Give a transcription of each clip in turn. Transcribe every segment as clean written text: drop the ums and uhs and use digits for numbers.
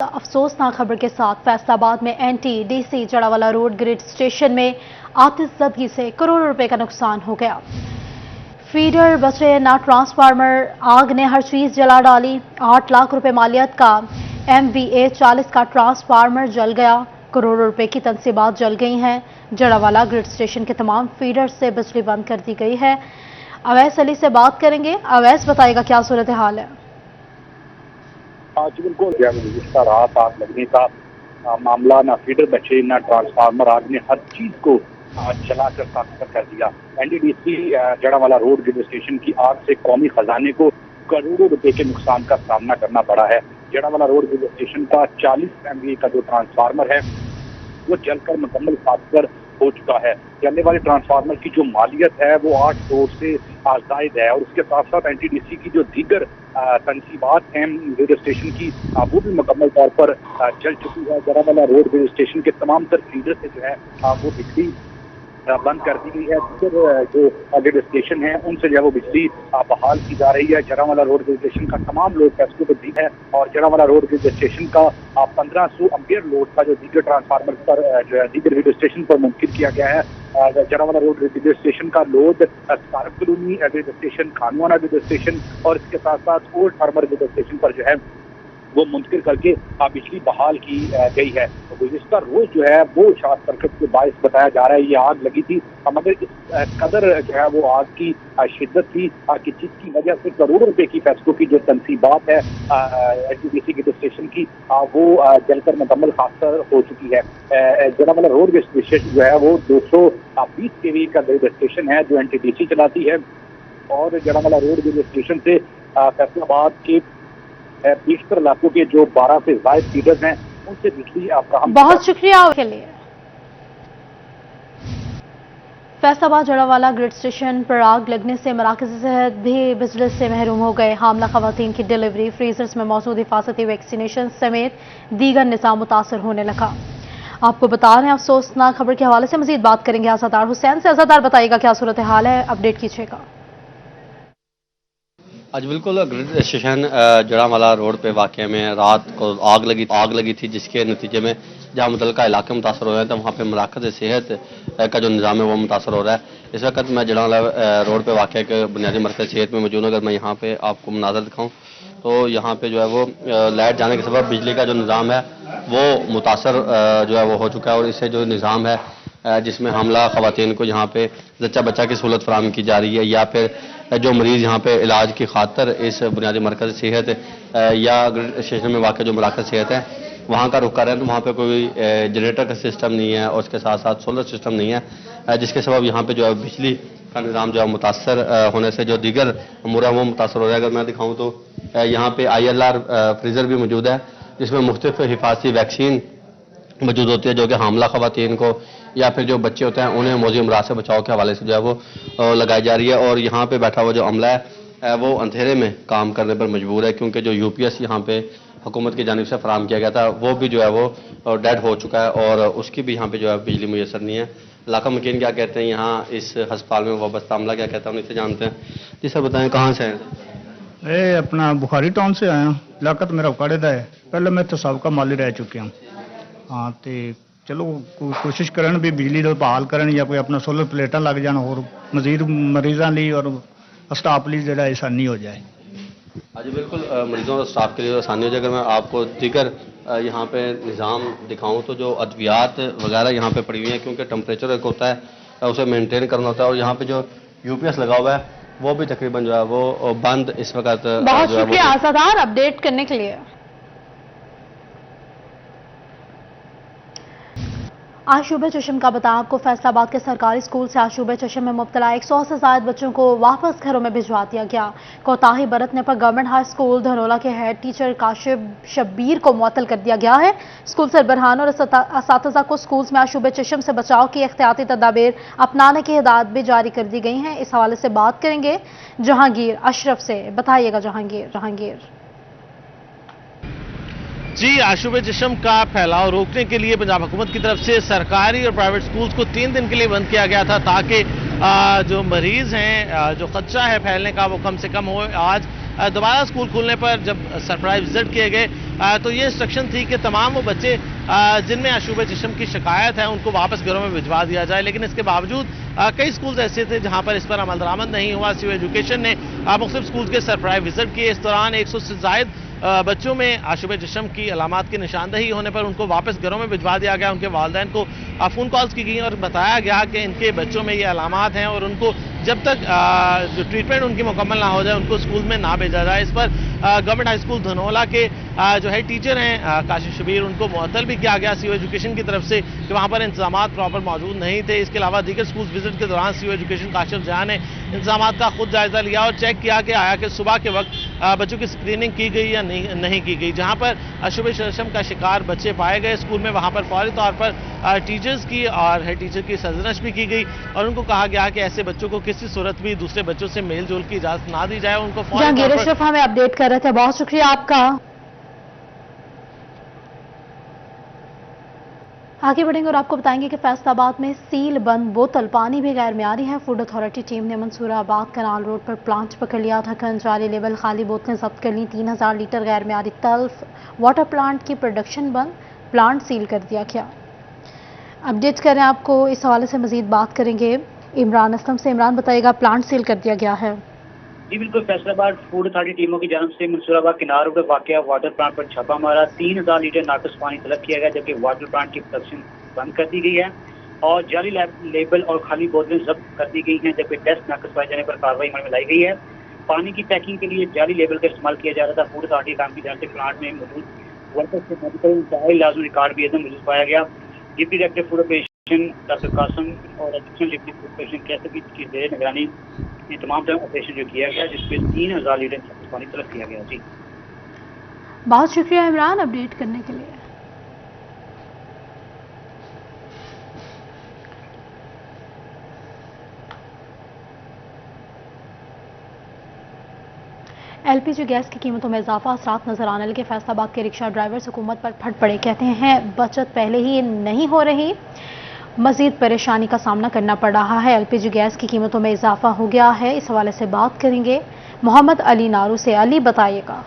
افسوسناک خبر کے ساتھ فیصل آباد میں NTDC جڑاوالا روڈ گرڈ اسٹیشن میں آتش زدگی سے کروڑوں روپے کا نقصان ہو گیا۔ فیڈر بچے نہ ٹرانسفارمر، آگ نے ہر چیز جلا ڈالی۔ 8 لاکھ روپے مالیت کا MVA 40 کا ٹرانسفارمر جل گیا۔ کروڑوں روپے کی تنصیبات جل گئی ہیں۔ جڑاوالا گرڈ اسٹیشن کے تمام فیڈر سے بجلی بند کر دی گئی ہے۔ اویس علی سے بات کریں گے۔ اویس بتائے گا کیا صورتحال ہے؟ جی بالکل، گزشتہ رات آگ لگنے کا معاملہ، نہ فیڈر بچے نہ ٹرانسفارمر، آگ نے ہر چیز کو جلا کر خاکستر کر دیا۔ NTDC جڑاوالا روڈ گرڈ اسٹیشن کی آگ سے قومی خزانے کو کروڑوں روپے کے نقصان کا سامنا کرنا پڑا ہے۔ جڑاوالا روڈ گرڈ اسٹیشن کا 40 MVA کا جو ٹرانسفارمر ہے وہ جل کر مکمل خاکستر ہو چکا ہے۔ جلنے والے ٹرانسفارمر کی جو مالیت ہے وہ 8 کروڑ سے زائد ہے، اور اس کے ساتھ ساتھ NTDC کی جو دیگر تنصیبات ہیں گرڈ اسٹیشن کی وہ بھی مکمل طور پر جل چکی ہے۔ جڑاوالا روڈ گرڈ اسٹیشن کے تمام تر فیڈر سے جو ہے وہ بجلی بند کر دی گئی ہے۔ دیگر جو گرڈ اسٹیشن ہیں ان سے جو ہے وہ بجلی بحال کی جا رہی ہے۔ جڑاوالا روڈ گرڈ اسٹیشن کا تمام لوڈ فیصلوں پر دی ہے، اور جڑاوالا روڈ گرڈ اسٹیشن کا 1500 امپیئر لوڈ کا جو دیگر ٹرانسفارمر پر جو ہے دیگر گرڈ اسٹیشن پر منتقل کیا گیا ہے۔ جڑاوالا روڈ گرڈ اسٹیشن کا load scarf colony grid station, Khanuana grid station اور اس کے ساتھ ساتھ اولڈ فارمر گرڈ اسٹیشن پر جو ہے وہ منتقل کر کے بجلی بحال کی گئی ہے۔ گزشتہ روز جو ہے وہ شارٹ سرکٹ کے باعث بتایا جا رہا ہے یہ آگ لگی تھی، مگر اس قدر جو ہے وہ آگ کی شدت تھی کہ جس کی وجہ سے کروڑوں روپے کی فیصلوں کی جو تنصیبات ہے NTDC گرڈ اسٹیشن کی وہ جل کر مکمل خاکستر ہو چکی ہے۔ جڑاوالا روڈ گرڈ اسٹیشن جو ہے وہ 220 kV کا گرڈ اسٹیشن ہے جو NTDC چلاتی ہے، اور جڑاوالا روڈ گرڈ اسٹیشن سے فیصل آباد کے بیشتر علاقوں کے جو 12 سے زائد فیڈرز ہیں ان سے بجلی فراہم۔ بہت شکریہ کے لیے۔ فیصل آباد جڑاوالا گرڈ اسٹیشن پر آگ لگنے سے مراکز صحت بھی بجلی سے محروم ہو گئے۔ حاملہ خواتین کی ڈیلیوری، فریزرز میں موجود حفاظتی ویکسینیشن سمیت دیگر نظام متاثر ہونے لگا۔ آپ کو بتا رہے ہیں افسوسناک خبر کے حوالے سے مزید بات کریں گے عزادار حسین سے۔ عزادار بتائیے گا کیا صورتحال ہے، اپڈیٹ کیجیے گا۔ آج بالکل گرڈ اسٹیشن جڑاوالا روڈ پہ واقع میں رات کو آگ لگی تھی، جس کے نتیجے میں جہاں متعلقہ علاقے متاثر ہو رہے ہیں تو وہاں پہ مراکز صحت کا جو نظام ہے وہ متاثر ہو رہا ہے۔ اس وقت میں جڑاوالا روڈ پہ واقع ایک بنیادی مرکز صحت میں موجود ہوں۔ اگر میں یہاں پہ آپ کو مناظر دکھاؤں تو یہاں پہ جو ہے وہ لائٹ جانے کے سبب بجلی کا جو نظام ہے وہ متاثر جو ہے وہ ہو چکا ہے، اور اس سے جو نظام ہے جس میں حاملہ خواتین کو یہاں پہ زچہ بچہ کی سہولت فراہم کی جا رہی ہے، یا پھر جو مریض یہاں پہ علاج کی خاطر اس بنیادی مرکز صحت یا اسٹیشن میں واقع جو مراکز صحت ہے وہاں کا رخ کر رہے ہیں، تو وہاں پہ کوئی جنریٹر کا سسٹم نہیں ہے، اور اس کے ساتھ ساتھ سولر سسٹم نہیں ہے، جس کے سبب یہاں پہ جو ہے بجلی کا نظام جو ہے متاثر ہونے سے جو دیگر امور ہیں وہ متاثر ہو رہا ہے۔ اگر میں دکھاؤں تو یہاں پہ ILR فریزر بھی موجود ہے، جس میں مختلف حفاظتی ویکسین موجود ہوتی ہے جو کہ حاملہ خواتین کو یا پھر جو بچے ہوتے ہیں انہیں موذی امراض سے بچاؤ کے حوالے سے جو ہے وہ لگائی جا رہی ہے۔ اور یہاں پہ بیٹھا ہوا جو عملہ ہے وہ اندھیرے میں کام کرنے پر مجبور ہے، کیونکہ جو UPS یہاں پہ حکومت کی جانب سے فراہم کیا گیا تھا وہ بھی جو ہے وہ ڈیڈ ہو چکا ہے، اور اس کی بھی یہاں پہ جو ہے بجلی میسر نہیں ہے۔ علاقہ مکین کیا کہتے ہیں یہاں اس ہسپتال میں وابستہ عملہ کیا کہتا ہے ان سے جانتے ہیں۔ جی سر بتائیں کہاں سے ہیں؟ اپنا بخاری ٹاؤن سے آیا ہوں، علاقہ تو میرا اکاڑے دا ہے، پہلے میں تو سابقہ مالی رہ چکا ہوں۔ ہاں تے چلو کوشش کرن بھی بجلی تو بحال کرن یا کوئی اپنا سولر پلیٹاں لگ جان اور مزید مریضاں لی اور اسٹاف لی جڑا آسانی ہو جائے۔ جی بالکل، مریضوں اور اسٹاف کے لیے آسانی ہو جائے۔ اگر میں آپ کو دیگر یہاں پہ نظام دکھاؤں تو جو ادویات وغیرہ یہاں پہ پڑی ہوئی ہیں، کیونکہ ٹمپریچر ایک ہوتا ہے اسے مینٹین کرنا ہوتا ہے، اور یہاں پہ جو UPS لگا ہوا ہے وہ بھی تقریباً جو ہے وہ بند اس وقت۔ بہت شکریہ عزادار اپڈیٹ کرنے کے لیے۔ آشوب چشم کا بتا آپ کو فیصل آباد کے سرکاری اسکول سے آشوب چشم میں مبتلا 100 سے زائد بچوں کو واپس گھروں میں بھجوا دیا گیا۔ کوتاہی برتنے پر گورنمنٹ ہائی اسکول دھنولا کے ہیڈ ٹیچر کاشف شبیر کو معطل کر دیا گیا ہے۔ اسکول سربراہان اور اساتذہ کو اسکولز میں آشوب چشم سے بچاؤ کی احتیاطی تدابیر اپنانے کی ہدایت بھی جاری کر دی گئی ہیں۔ اس حوالے سے بات کریں گے جہانگیر اشرف سے۔ بتائیے گا جہانگیر۔ جی، آشوب چشم کا پھیلاؤ روکنے کے لیے پنجاب حکومت کی طرف سے سرکاری اور پرائیویٹ سکولز کو 3 دن کے لیے بند کیا گیا تھا، تاکہ جو مریض ہیں جو خدشہ ہے پھیلنے کا وہ کم سے کم ہو۔ آج دوبارہ اسکول کھولنے پر جب سرپرائز وزٹ کیے گئے तो ये इंस्ट्रक्शन थी कि तमाम वो बच्चे जिनमें अशूब जिस्म की शिकायत है उनको वापस घरों में भिजवा दिया जाए, लेकिन इसके बावजूद कई स्कूल्स ऐसे थे जहां पर इस पर अमल दरामद नहीं हुआ। सिविल एजुकेशन ने मुख्तलिफ स्कूल्स के सरप्राइज विजिट किए। इस दौरान 100 से ज़ायद बच्चों में आशुब जिस्म की अलामात की निशानदही होने पर उनको वापस घरों में भिजवा दिया गया। उनके वालिदैन को फ़ोन कॉल्स की गई और बताया गया कि इनके बच्चों में ये अलामात हैं और उनको जब तक जो ट्रीटमेंट उनकी मुकम्मल ना हो जाए उनको स्कूल में ना भेजा जाए। इस पर गवर्नमेंट हाई स्कूल धनौला के जो है टीचर हैं काशिफ शबीर, उनको मुअत्तल भी किया गया सिविल एजुकेशन की तरफ से कि वहाँ पर इंतजामात प्रॉपर मौजूद नहीं थे। इसके अलावा दीगर स्कूल विजिट के दौरान सिविल एजुकेशन काशिफ जहाँ ने इंतजामात का खुद जायजा लिया और चेक किया कि आया कि सुबह के वक्त बच्चों की स्क्रीनिंग की गई या नहीं की गई। जहाँ पर अशुभ जिस्म का शिकार बच्चे पाए गए स्कूल में, वहाँ पर फौरी तौर पर टीचर्स की और हेड टीचर की सरजनश भी की गई और उनको कहा गया कि ऐसे बच्चों को किसी सूरत भी दूसरे बच्चों से मेल जोल की इजाजत ना दी जाए। उनको जहांगीर अशरफ हमें अपडेट कर रहे थे, बहुत शुक्रिया आपका। आगे बढ़ेंगे और आपको बताएंगे कि फैसलाबाद में सील बंद बोतल पानी भी गैर मियारी है। फूड अथॉरिटी टीम ने मंसूराबाद कनाल रोड पर प्लांट पकड़ लिया। ढक्कन, जाली लेवल खाली बोतलें जब्त कर ली। 3000 लीटर गैर मियारी तल्फ वाटर प्लांट की प्रोडक्शन बंद, प्लांट सील कर दिया गया। अपडेट करें आपको, इस हवाले से मजीद बात करेंगे इमरान असलम से। इमरान बताइएगा, प्लांट सील कर दिया गया है। जी बिल्कुल, फैसलाबाद फूड अथॉरिटी टीमों की जानब से मंसूराबाद किनार रोड पर वाक़या वाटर प्लांट पर छापा मारा। 3000 लीटर नाकस पानी तलब किया गया, जबकि वाटर प्लांट की प्रोडक्शन बंद कर दी गई है और जाली लेबल और खाली बोतलें जब्त कर दी गई हैं, जबकि टेस्ट नाकस पाए जाने पर कार्रवाई अमल में लाई गई है। पानी की पैकिंग के लिए जाली लेबल का इस्तेमाल किया जा रहा था। फूड अथॉरिटी काम की जानब से प्लांट में मौजूद वर्कर्स से मेडिकल इंतहाई लाजमी रिकॉर्ड भी एकदम मौजूद पाया गया। Deputy director food operation doctor Qasim और एडिशनल डिप्टी फूड ऑपरेशन कैसे की जेर निगरानी तमाम तरह ऑपरेशन जो किया गया, जिसमें 3000 लीटर पानी तलब किया गया। जी बहुत शुक्रिया इमरान अपडेट करने के लिए। एलपीजी गैस की कीमतों में इजाफा असरात नजर आने लगे। फैसलाबाद के रिक्शा ड्राइवर्स हुकूमत पर फट पड़े, कहते हैं बचत पहले ही नहीं हो रही, मजीद परेशानी का सामना करना पड़ रहा है। एलपीजी गैस की कीमतों में इजाफा हो गया है। इस हवाले से बात करेंगे मोहम्मद अली नारू से। अली बताइएगा।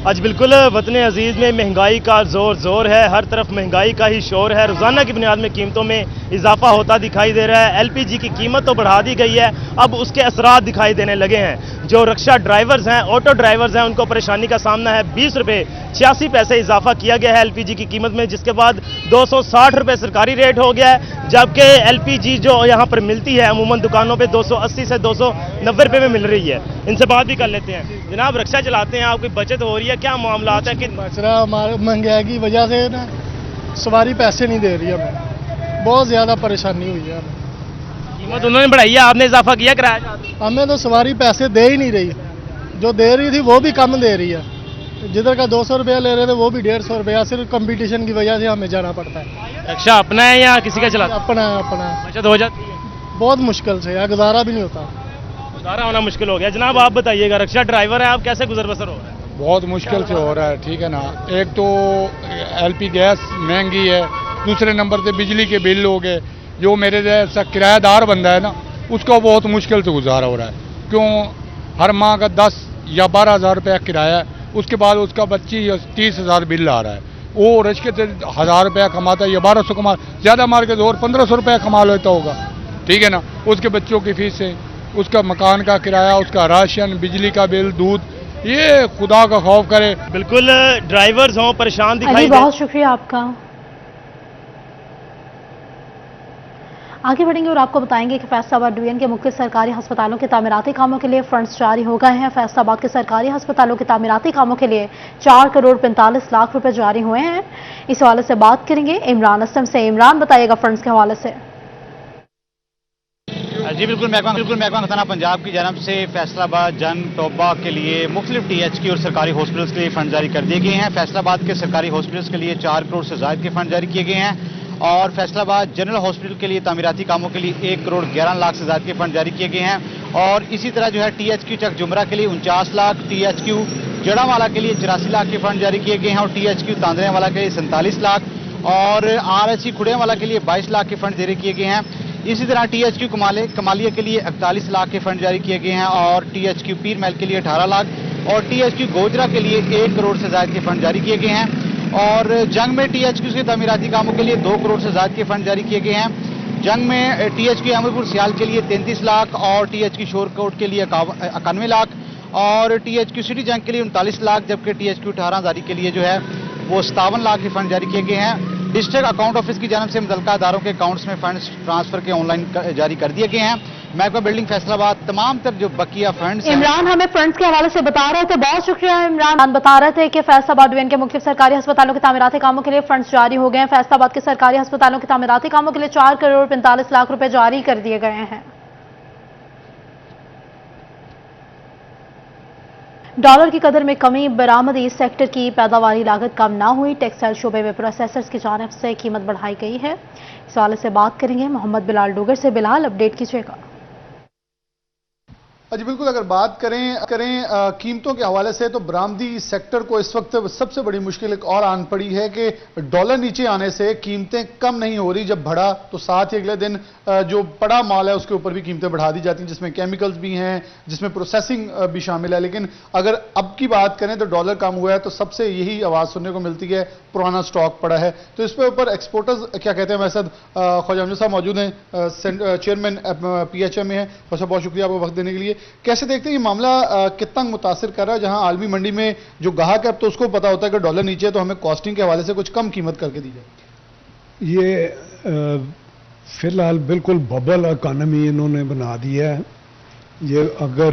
आज बिल्कुल वतन अजीज़ में महंगाई का जोर है, हर तरफ महंगाई का ही शोर है। रोज़ाना की बुनियाद में कीमतों में इजाफा होता दिखाई दे रहा है। एलपीजी की कीमत तो बढ़ा दी गई है, अब उसके असरात दिखाई देने लगे हैं। जो रिक्शा ड्राइवर्स हैं, ऑटो ड्राइवर्स हैं, उनको परेशानी का सामना है। 20 रुपये 86 पैसे इजाफा किया गया है एलपीजी की कीमत में, जिसके बाद 260 रुपये सरकारी रेट हो गया है, जबकि एलपीजी जो यहाँ पर मिलती है अमूमन दुकानों पे 280 से 290 रुपये में मिल रही है। इनसे बात भी कर लेते हैं। जनाब, रिक्शा चलाते हैं, आपकी बचत हो रही है, क्या मामला आता है? कि हमारे महंगाई की वजह से ना सवारी पैसे नहीं दे रही है, हमें बहुत ज़्यादा परेशानी हुई है। कीमत उन्होंने बढ़ाई है, आपने इजाफा किया किराया? हमें तो सवारी पैसे दे ही नहीं रही, जो दे रही थी वो भी कम दे रही है। जिधर का 200 रुपया ले रहे थे वो भी 150 रुपया, सिर्फ कंपटीशन की वजह से हमें जाना पड़ता है। रिक्शा अपना है या किसी का चलाता? अपना है, अपना है। बचत हो जाती है? बहुत मुश्किल से है, गुजारा भी नहीं होता, गुजारा होना मुश्किल हो गया। जनाब आप बताइएगा, रिक्शा ड्राइवर है आप, कैसे गुजर बसर हो रहा है? बहुत मुश्किल से हो रहा है, ठीक है ना। एक तो एलपी गैस महंगी है, दूसरे नंबर पे बिजली के बिल हो गए। जो मेरे जैसा किराएदार बंदा है ना, उसका बहुत मुश्किल से गुजारा हो रहा है। क्यों? हर माह का 10 या 12 हज़ार रुपया किराया है, उसके बाद उसका 25 या 30 हज़ार बिल आ रहा है। वो रिक्शे से 1000 रुपया कमाता है या 1200 कमा, ज़्यादा मार के और 1500 रुपया कमा लेता होगा, ठीक है ना। उसके बच्चों की फीस है, उसका मकान का किराया, उसका राशन, बिजली का बिल, दूध, ये खुदा का खौफ करे। बिल्कुल ड्राइवर्स हों परेशान दिखाई। बहुत शुक्रिया आपका। आगे बढ़ेंगे और आपको बताएंगे कि फैसलाबाद डिवीजन के मुख्य सरकारी अस्पतालों के तामीराती कामों के लिए फंड्स जारी हो गए हैं। फैसलाबाद के सरकारी अस्पतालों के तामीराती कामों के लिए 4 करोड़ 45 लाख रुपए जारी हुए हैं। इस हवाले से बात करेंगे इमरान असलम से। इमरान बताइएगा फंड्स के हवाले से। जी बिल्कुल, महकमा खजाना पंजाब की जानब से फैसलाबाद जन तोबा के लिए मुख्तलिफ टीएचक्यू और सरकारी हॉस्पिटल्स के लिए फंड जारी कर दिए गए हैं। फैसलाबाद के सरकारी हॉस्पिटल्स के लिए 4 करोड़ से ज़ायद के फंड जारी किए गए हैं और फैसलाबाद जनरल हॉस्पिटल के लिए तामीराती कामों के लिए 1 करोड़ 11 लाख से ज़ायद के फंड जारी किए गए हैं। और इसी तरह जो है टीएचक्यू चक जुमरा के लिए 49 लाख, टीएचक्यू जड़ावाला के लिए 84 लाख के फंड जारी किए गए हैं और टीएचक्यू तांदरेवाला के लिए 47 लाख और आरएचसी खुड़ेवाला के लिए 22 लाख के फंड जारी किए गए हैं। इसी तरह टीएचक्यू कमालिया के लिए 41 लाख के फंड जारी किए गए हैं और टीएचक्यू पीर महल के लिए 18 लाख और THQ गोजरा के लिए 1 करोड़ से ज्यादा के फंड जारी किए गए हैं। और जंग में THQ के तमीराती कामों के लिए 2 करोड़ से ज्यादा के फंड जारी किए गए हैं। जंग में THQ अहमदपुर सियाल के लिए 33 लाख और THQ शोरकोट के लिए 91 लाख और THQ सिटी जंग के लिए 39 लाख, जबकि THQ 18 जारी के लिए जो है वो 57 लाख के फंड जारी किए गए हैं। डिस्ट्रिक्ट अकाउंट ऑफिस की जानब से मुतल्लिका अदारों के अकाउंट्स में फंड ट्रांसफर के ऑनलाइन जारी कर दिए गए हैं। महकमा बिल्डिंग फैसलाबाद तमाम तर जो बकिया फंड्स इमरान हमें फंड्स के हवाले से बता रहे थे, बहुत शुक्रिया इमरान। बता रहे थे कि फैसलाबाद डिवीजन के मुख्तलिफ सरकारी अस्पतालों के तामीराती कामों के लिए फंड्स जारी हो गए हैं। फैसलाबाद के सरकारी अस्पतालों के तामीराती कामों के लिए 4 करोड़ 45 लाख रुपए जारी कर दिए गए हैं। डॉलर की कदर में कमी, बरामदी सेक्टर की पैदावारी लागत कम ना हुई, टेक्सटाइल शोबे में प्रोसेसर्स की जानिब से कीमत बढ़ाई गई है। इस हवाले से बात करेंगे मोहम्मद बिलाल डोगर से। बिलाल, अपडेट कीजिएगा। जी बिल्कुल, अगर बात करें कीमतों के हवाले से तो बरामदी सेक्टर को इस वक्त सबसे बड़ी मुश्किल एक और आन पड़ी है कि डॉलर नीचे आने से कीमतें कम नहीं हो रही। जब बढ़ा तो साथ ही अगले दिन जो बड़ा माल है उसके ऊपर भी कीमतें बढ़ा दी जाती हैं, जिसमें केमिकल्स भी हैं, जिसमें प्रोसेसिंग भी शामिल है। लेकिन अगर अब की बात करें तो डॉलर कम हुआ है तो सबसे यही आवाज़ सुनने को मिलती है पुराना स्टॉक पड़ा है। तो इस पे ऊपर एक्सपोर्टर्स क्या कहते हैं? हमारे साथ ख्वाजा अमजद साहब मौजूद हैं, चेयरमैन PHM में है। बहुत शुक्रिया आपको वक्त देने के लिए। कैसे देखते हैं ये मामला कितना मुतासिर कर रहा है? जहां आलमी मंडी में जो ग्राहक है अब तो उसको पता होता है कि डॉलर नीचे है तो हमें कॉस्टिंग के हवाले से कुछ कम कीमत करके दी जाए। ये फिलहाल बिल्कुल बबल इकॉनमी इन्होंने बना दी है। ये अगर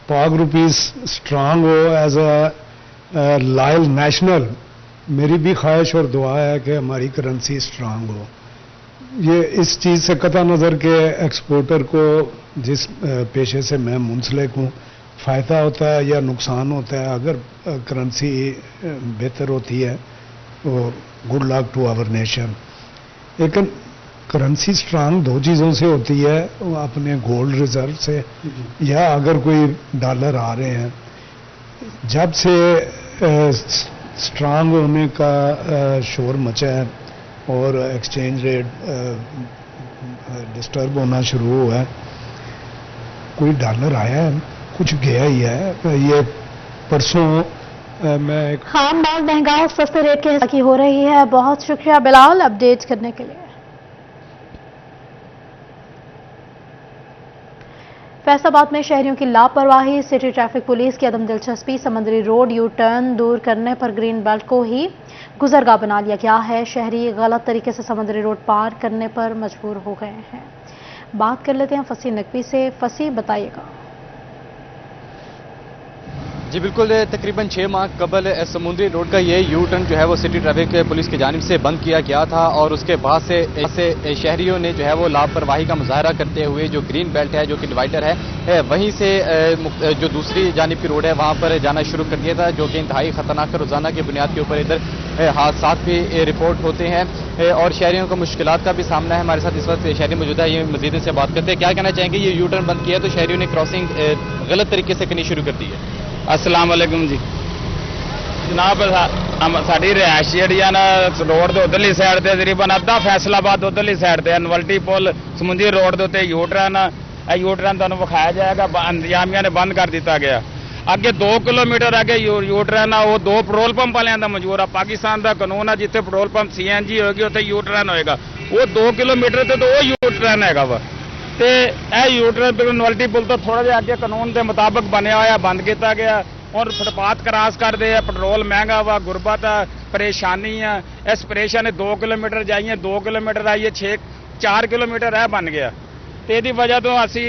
पाक रुपीस स्ट्रांग हो एज अ लॉयल नेशनल, मेरी भी ख्वाहिश और दुआ है कि हमारी करेंसी स्ट्रांग हो। ये इस चीज़ से कतई नज़र के एक्सपोर्टर को जिस पेशे से मैं मुंसलिक हूँ फ़ायदा होता है या नुकसान होता है। अगर करेंसी बेहतर होती है तो good luck to our nation. लेकिन करेंसी स्ट्रांग 2 चीज़ों से होती है, अपने गोल्ड रिजर्व से या अगर कोई डॉलर आ रहे हैं। जब से स्ट्रांग होने का शोर मचा है और एक्सचेंज रेट डिस्टर्ब होना शुरू हुआ है, कोई डॉलर आया है, कुछ गया ही है। ये परसों मैं खाम माल महंगा और सस्ते रेट के की हो रही है। बहुत शुक्रिया बिलाल अपडेट करने के लिए। फैसलाबाद में शहरियों की लापरवाही, सिटी ट्रैफिक पुलिस की अदम दिलचस्पी, समंदरी रोड यू टर्न दूर करने पर ग्रीन बेल्ट को ही गुजरगाह बना लिया गया है। शहरी गलत तरीके से समंदरी रोड पार करने पर मजबूर हो गए हैं। बात कर लेते हैं फसी नकवी से। फसी, बताइएगा। जी बिल्कुल, तकरीबन 6 माह कबल समुद्री रोड का ये यू टर्न जो है वो सिटी ट्रैफिक पुलिस की जानिब से बंद किया गया था और उसके बाद से शहरियों ने जो है वो लापरवाही का मुजाहरा करते हुए जो ग्रीन बेल्ट है, जो कि डिवाइडर है, वहीं से जो दूसरी जानिब की रोड है वहाँ पर जाना शुरू कर दिया था, जो कि इंतहाई खतरनाक रोजाना की बुनियाद के ऊपर इधर हादसा भी रिपोर्ट होते हैं और शहरियों को मुश्किलात का भी सामना है। हमारे साथ इस वक्त शहरी मौजूद है, ये मजीद से बात करते हैं। क्या कहना चाहेंगे? ये यू टर्न बंद किया तो शहरियों ने क्रॉसिंग गलत तरीके से करनी शुरू कर दी है। अस्सलाम वालेकुम जी जनाब, साड़ी रिहायश जी ना रोड के उधरली साइड से तकरीबन अद्धा फैसलाबाद उधरली साइड से नवल्टी पुल समुद्री रोड के उत्ते यू टर्न तुहानूं विखाया जाएगा, इंतजामिया ने बंद कर दिता गया। अगे 2 किलोमीटर अगे यू टर्न है, वो 2 पेट्रोल पंप वालियां दा मंजूर है। पाकिस्तान का कानून है जिथे पेट्रोल पंप CNG होगी उत्थे यू टर्न होएगा। वो 2 किलोमीटर से तो वो यू टर्न हैगा वा ते यू टर्न नवल्टी पुल तो थोड़ा जिहा अगे कानून के मुताबिक बनया होया बंद किया गया और फुटपाथ क्रॉस करते हैं। पेट्रोल महंगा वा, गुरबत है, परेशानी है। इस परेशानी 2 किलोमीटर जाइए, 2 किलोमीटर आइए, 4 किलोमीटर है बन गया। तो यदी वजह तो असी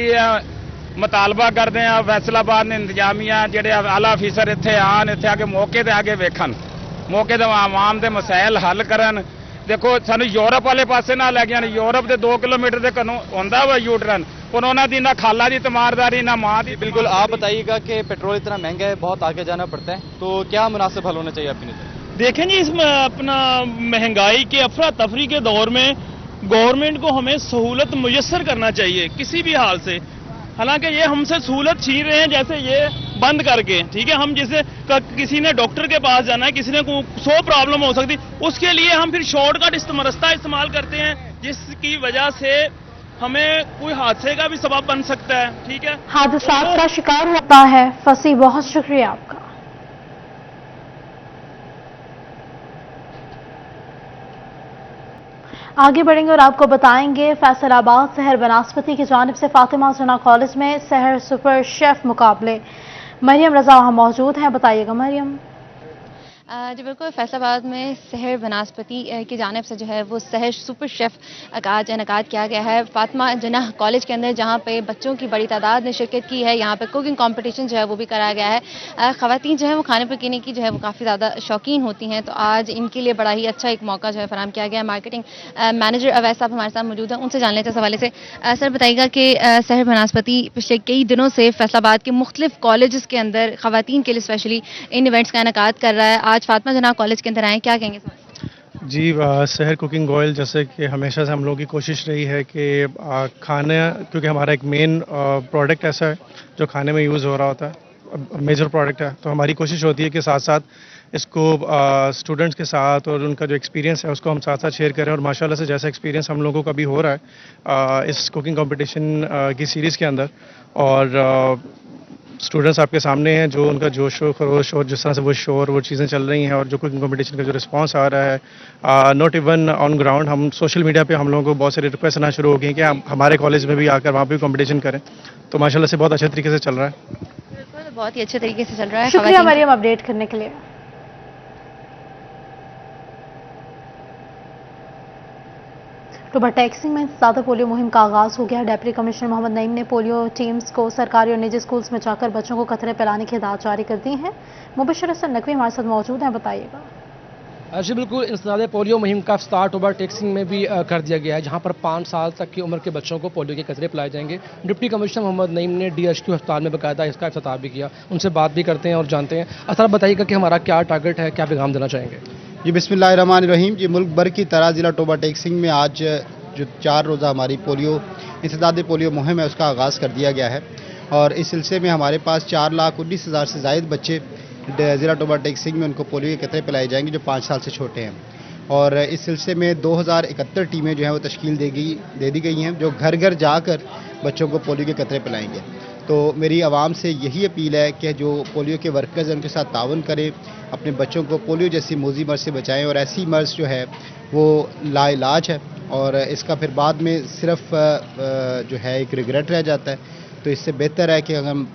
मुतालबा करते हैं फैसलाबाद ने इंतजामिया जेडे आला अफीसर इत्थे आन, इत्थे आके मौके ते आके वेखन, मौके ते आवाम दे मसाइल हल करन। देखो सानू यूरोप वाले पासे ना लै गए, यूरोप के 2 किलोमीटर से होंदा वा यू टर्न, पर उन्होंने दी ना खाला की तमारदारी ना माँ की। बिल्कुल, आप बताइएगा कि पेट्रोल इतना महंगा है, बहुत आगे जाना पड़ता है, तो क्या मुनासिब हल होना चाहिए आपकी नजर? देखें जी, इसमें अपना महंगाई के अफरा तफरी के दौर में गवर्नमेंट को हमें सहूलत मुयस्सर करना चाहिए किसी भी हाल से। हालांकि ये हमसे सहूलत छीन रहे हैं, जैसे ये बंद करके, ठीक है, हम जैसे किसी ने डॉक्टर के पास जाना है, किसी ने 100 प्रॉब्लम हो सकती, उसके लिए हम फिर शॉर्टकट रास्ता इस्तेमाल करते हैं, जिसकी वजह से हमें कोई हादसे का भी सबब बन सकता है। ठीक है, हादसात का शिकार होता है। फसी, बहुत शुक्रिया आपका। आगे बढ़ेंगे और आपको बताएंगे फैसलाबाद शहर बनास्पति की जानिब से फातिमा जना कॉलेज में शहर सुपर शेफ मुकाबले। मरियम रजा वहां मौजूद हैं, बताइएगा मरियम। जी बिल्कुल, फैसलाबाद में शहर बनास्पति की जानिब से जो है वो शहर सुपर शेफ आज इनकाद किया गया है फातिमा जनाह कॉलेज के अंदर, जहां पे बच्चों की बड़ी तादाद ने शिरकत की है। यहां पे कुकिंग कंपटीशन जो है वो भी कराया गया है। ख़वातीन जो है वो खाने पीने की जो है वो काफ़ी ज़्यादा शौकीन होती हैं, तो आज इनके लिए बड़ा ही अच्छा एक मौका जो है फराहम किया गया है। मार्केटिंग मैनेजर अवैस साहब हमारे साथ मौजूद हैं, उनसे जान लेते हैं इस हवाले से। सर बताइएगा कि शहर बनास्पति पिछले कई दिनों से फैसलाबाद के मुख्तलिफ कॉलेज के अंदर ख़वातीन के लिए स्पेशली इन इवेंट्स का इनकाद कर रहा है। आज फातिमा जना कॉलेज के अंदर आए, क्या कहेंगे सर? जी, शहर कुकिंग ऑयल, जैसे कि हमेशा से हम लोगों की कोशिश रही है कि खाना, क्योंकि हमारा एक मेन प्रोडक्ट ऐसा है जो खाने में यूज़ हो रहा होता है, मेजर प्रोडक्ट है, तो हमारी कोशिश होती है कि साथ साथ इसको स्टूडेंट्स के साथ और उनका जो एक्सपीरियंस है उसको हम साथ साथ शेयर करें। और माशाल्लाह से जैसा एक्सपीरियंस हम लोगों को अभी हो रहा है इस कुकिंग कंपटीशन की सीरीज़ के अंदर, और स्टूडेंट्स आपके सामने हैं, जो उनका जोश और खरोश और जिस तरह से वो शोर वो चीज़ें चल रही हैं, और जो कुकिंग कंपटीशन का जो रिस्पांस आ रहा है नॉट इवन ऑन ग्राउंड, हम सोशल मीडिया पे हम लोगों को बहुत सारी रिक्वेस्ट आना शुरू हो गई कि हमारे कॉलेज में भी आकर वहाँ पे कंपटीशन करें, तो माशाल्लाह से बहुत अच्छे तरीके से चल रहा है। बिल्कुल, बहुत ही अच्छे तरीके से चल रहा है। शुक्रिया मरियम अपडेट करने के लिए। अक्टूबर टैक्सिंग में ज़्यादा पोलियो मुहिम का आगाज़ हो गया। डिप्टी कमिश्नर मोहम्मद नईम ने पोलियो टीम्स को सरकारी और निजी स्कूल्स में जाकर बच्चों को कतरे पिलाने की हिदायत जारी कर दी है। मुबशर हसन नकवी हमारे साथ मौजूद हैं, बताइएगा। जी बिल्कुल, इंसदाद पोलियो मुहिम का इफ्तिताह अक्टूबर टैक्सिंग में भी कर दिया गया है, जहां पर 5 साल तक की उम्र के बच्चों को पोलियो के कतरे पिलाए जाएंगे। डिप्टी कमिश्नर मोहम्मद नईम ने DHQ अस्पताल में बाकायदा इसका इफ्तिताह भी किया, उनसे बात भी करते हैं और जानते हैं। अच्छा बताइएगा कि हमारा क्या टारगेट है, क्या पैगाम देना चाहेंगे? जी बिस्मिल्लाहिर्रहमानिर्रहीम। जी मुल्क भर की तरह ज़िला टोबा टैक्सिंग में आज जो 4 रोज़ा हमारी इंसदाद पोलियो मुहिम है उसका आगाज़ कर दिया गया है, और इस सिलसिले में हमारे पास 4,19,000 से ज़ायद बच्चे ज़िला टोबा टैक्सिंग में उनको पोलियो के कतरे पिलाए जाएंगे जो 5 साल से छोटे हैं। और इस सिलसिले में 2071 टीमें जो हैं वो तश्कील दे दी गई हैं, जो घर घर जाकर बच्चों को पोलियो के कतरे पिलाएंगे। तो मेरी आवाम से यही अपील है कि जो पोलियो के वर्कर्स हैं उनके साथ ताउन करें, अपने बच्चों को पोलियो जैसी मोजी मर्ज से बचाएं, और ऐसी मर्ज जो है वो लाइलाज है, और इसका फिर बाद में सिर्फ जो है एक रिग्रेट रह जाता है। तो इससे बेहतर है कि अगर हम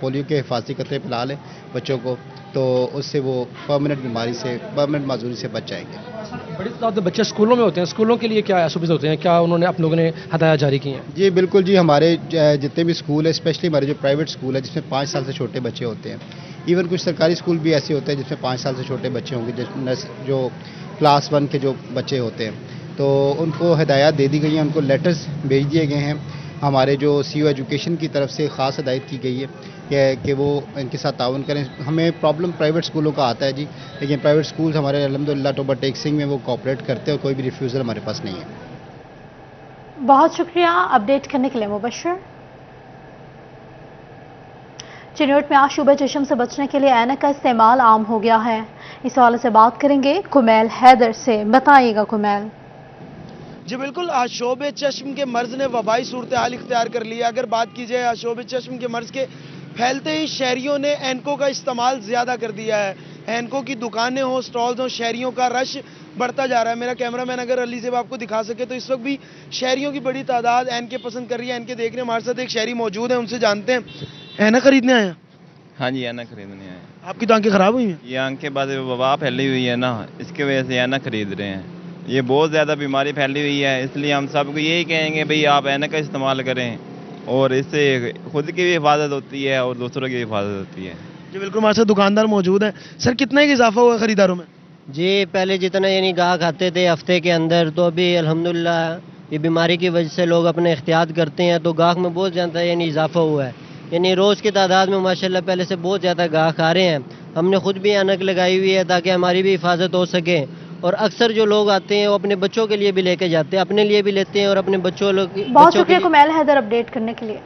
पोलियो के हिफाजती कतरे पिला लें बच्चों को, तो उससे वो परमानेंट माजूरी से बच जाएंगे। बड़ी तादाद में बच्चे स्कूलों में होते हैं, स्कूलों के लिए क्या एसओपीज़ होते हैं, क्या उन्होंने आप लोगों ने हदायत जारी की हैं? जी बिल्कुल जी, हमारे जितने भी स्कूल है, स्पेशली हमारे जो प्राइवेट स्कूल है जिसमें 5 साल से छोटे बच्चे होते हैं, इवन कुछ सरकारी स्कूल भी ऐसे होते हैं जिसमें 5 साल से छोटे बच्चे होंगे, जो क्लास 1 के जो बच्चे होते हैं, तो उनको हिदायत दे दी गई हैं, उनको लेटर्स भेज दिए गए हैं। हमारे जो CO एजुकेशन की तरफ से ख़ास हिदायत की गई है कि वो इनके साथ ताउन करें। हमें प्रॉब्लम प्राइवेट स्कूलों का आता है जी, लेकिन प्राइवेट स्कूल्स हमारे अल्हम्दुलिल्लाह टोबा टैक्सिंग में वो कोऑपरेट करते हैं और कोई भी रिफ्यूज़ल हमारे पास नहीं है। बहुत शुक्रिया अपडेट करने के लिए मुबशर। चिन्नौट में आशुबे चश्म से बचने के लिए ऐनक का इस्तेमाल आम हो गया है। इस हवाले से बात करेंगे कुमैल हैदर से, बताइएगा कुमैल। जी बिल्कुल, आशोब चश्म के मर्ज ने वबाई सूरत हाल इख्तियार कर लिया। अगर बात की जाए आशोब चश्म के मर्ज के फैलते ही शहरियों ने एनको का इस्तेमाल ज़्यादा कर दिया है। एनको की दुकानें हो, स्टॉल्स हो, शहरियों का रश बढ़ता जा रहा है। मेरा कैमरामैन अगर अली से आपको दिखा सके तो इस वक्त भी शहरियों की बड़ी तादाद एनके पसंद कर रही है, एनके देखने। हमारे साथ एक शहरी मौजूद है, उनसे जानते हैं। ऐनक खरीदने आए हैं? हाँ जी, ऐनक खरीदने आए। आपकी तो आंखें खराब हुई हैं? ये आंखें बाद वबा फैली हुई है ना, इसकी वजह से ऐनक खरीद रहे हैं। ये बहुत ज़्यादा बीमारी फैली हुई है, इसलिए हम सबको यही कहेंगे भाई आप ऐनक का इस्तेमाल करें, और इससे खुद की भी हिफाजत होती है और दूसरों की भी हिफाजत होती है। जी बिल्कुल, हमारे साथ दुकानदार मौजूद हैं। सर कितना ही इजाफा हुआ खरीदारों में? जी पहले जितना यानी गाहक आते थे हफ्ते के अंदर, तो अभी अल्हम्दुलिल्लाह ये बीमारी की वजह से लोग अपने एहतियात करते हैं, तो गाहक में बहुत ज़्यादा यानी इजाफा हुआ है। यानी रोज़ की तादाद में माशाल्लाह पहले से बहुत ज़्यादा गाहक आ रहे हैं। हमने खुद भी ऐनक लगाई हुई है ताकि हमारी भी हिफाजत हो सके, और अक्सर जो लोग आते हैं वो अपने बच्चों के लिए भी लेके जाते हैं, अपने लिए भी लेते हैं और अपने बच्चों लोग। बहुत शुक्रिया कुमैल हैदर अपडेट करने के लिए।